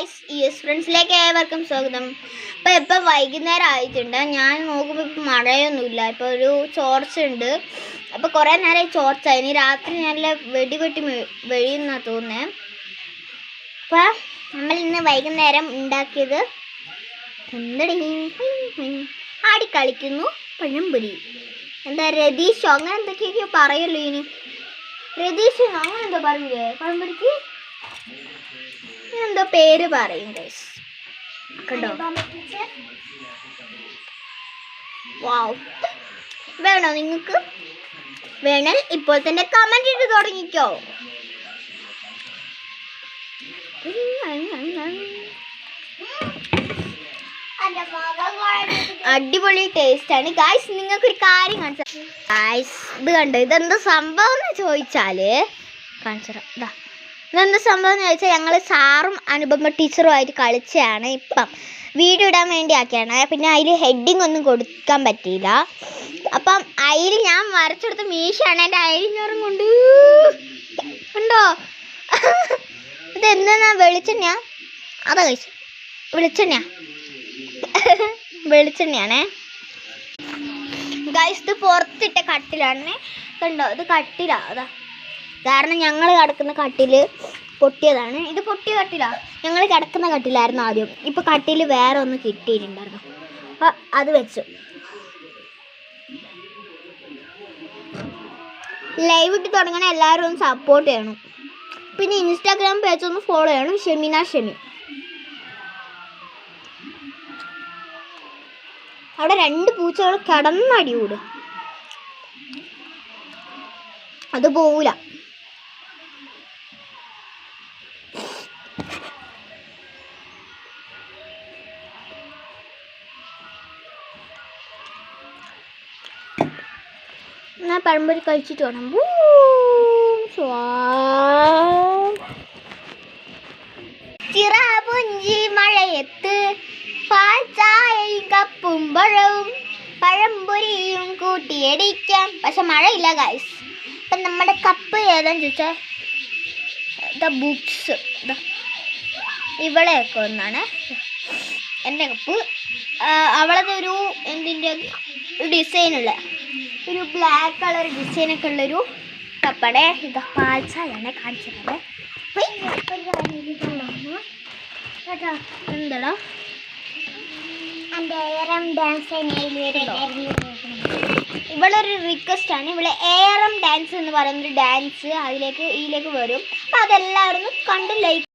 Guys, yes ഫ്രണ്ട്സിലേക്ക് ഏവർക്കും സ്വാഗതം. ഇപ്പം വൈകുന്നേരം ആയിട്ടുണ്ട്. ഞാൻ നോക്കുമ്പോൾ ഇപ്പം മഴയൊന്നുമില്ല, ഇപ്പോൾ ഒരു ചോർച്ചയുണ്ട്. അപ്പോൾ കുറേ നേരം ചോർച്ച, ഇനി രാത്രി നല്ല വെടി വെഴിയെന്നാണ് തോന്നുന്നത്. അപ്പോൾ നമ്മൾ ഇന്ന് വൈകുന്നേരം ഉണ്ടാക്കിയത് ആടിക്കളിക്കുന്നു പഴംപൊരി. എന്താ രതീഷോ അങ്ങനെ എന്തൊക്കെയൊക്കെയോ പറയല്ലോ ഇനി. രതീഷ് അങ്ങനെ എന്തോ പറയൂലേ പഴംപൊരിക്ക്, എന്തോ പേര് പറയും ഗൈസ്. കണ്ടോ? വാവ്, വേണോ നിങ്ങൾക്ക്? വേണൽ ഇപ്പോൾ തന്നെ കമന്റ് ഇട്ട് തുടങ്ങിക്കോ. അടിപൊളി ടേസ്റ്റ് ആണ് ഗായ്സ്. നിങ്ങൾക്കൊരു കാര്യം കാണിച്ചാൽ ഗായ്സ്, ഇത് കണ്ടോ, ഇതെന്താ സംഭവം എന്ന് ചോദിച്ചാല് കാണിച്ചുതരാം. ഇതെന്താ സംഭവം എന്ന് ചോദിച്ചാൽ ഞങ്ങൾ സാറും അനുപമ ടീച്ചറുമായിട്ട് കളിച്ചതാണ്. ഇപ്പം വീഡിയോ ഇടാൻ വേണ്ടി ആക്കിയാണ്. പിന്നെ അതിൽ ഹെഡിങ് ഒന്നും കൊടുക്കാൻ പറ്റിയില്ല. അപ്പം അതിൽ ഞാൻ വരച്ചെടുത്ത മീശയാണ് എൻ്റെ അയലിഞ്ഞോറും കൊണ്ട് ഉണ്ടോ. ഇതെന്താ വെളിച്ചെണ്ണയാ? അതാ കഴിച്ചു, വെളിച്ചെണ്ണയാണേ ഗൈസ്. ഇത് പുറത്തിട്ട കട്ടിലാണ് കണ്ടോ, ഇത് കട്ടിലാ. അതാ കാരണം ഞങ്ങൾ കിടക്കുന്ന കട്ടില് പൊട്ടിയതാണ്. ഇത് പൊട്ടിയ കട്ടിലാ. ഞങ്ങൾ കിടക്കുന്ന കട്ടിലായിരുന്നു ആദ്യം. ഇപ്പം കട്ടിൽ വേറെ ഒന്ന് കിട്ടിയിട്ടുണ്ടായിരുന്നു, അത് വെച്ചു. ലൈവ് ഇട്ട് തുടങ്ങണ എല്ലാവരും ഒന്ന് സപ്പോർട്ട് ചെയ്യണം. പിന്നെ ഇൻസ്റ്റാഗ്രാം പേജ് ഒന്ന് ഫോളോ ചെയ്യണം, ഷെമി. അവിടെ 2 പൂച്ചകൾ കിടന്നടി കൂടും, അത് പോവില്ല. ഞാൻ പഴംപൊരി കഴിച്ചിട്ട് വേണം. ചിറപുഞ്ചി മഴയത്ത് പാൽച്ചായയും കപ്പും പഴംപൊരിയും കൂട്ടിയടിക്കാം. പക്ഷെ മഴയില്ല ഗൈസ്. അപ്പം നമ്മുടെ കപ്പ് ഏതാന്ന് ചോദിച്ചാൽ ബുക്സ് ഇവളെയൊക്കെ ഒന്നാണ് എൻ്റെ കപ്പ്. അവളതൊരു എന്തിൻ്റെ ഡിസൈനുള്ള ഒരു ബ്ലാക്ക് കളർ ഡിസൈനൊക്കെ ഉള്ളൊരു കപ്പടെ. ഇത് പാൽച്ചായാണ് കാണിച്ചത്. എന്താടാ ഇവളൊരു റിക്വസ്റ്റ് ആണ്. ഇവളെ ഏറം ഡാൻസ് എന്ന് പറയുന്നൊരു ഡാൻസ് ഇതിലേക്ക് വരും. അപ്പം അതെല്ലാവരും കണ്ട് ലൈക്ക്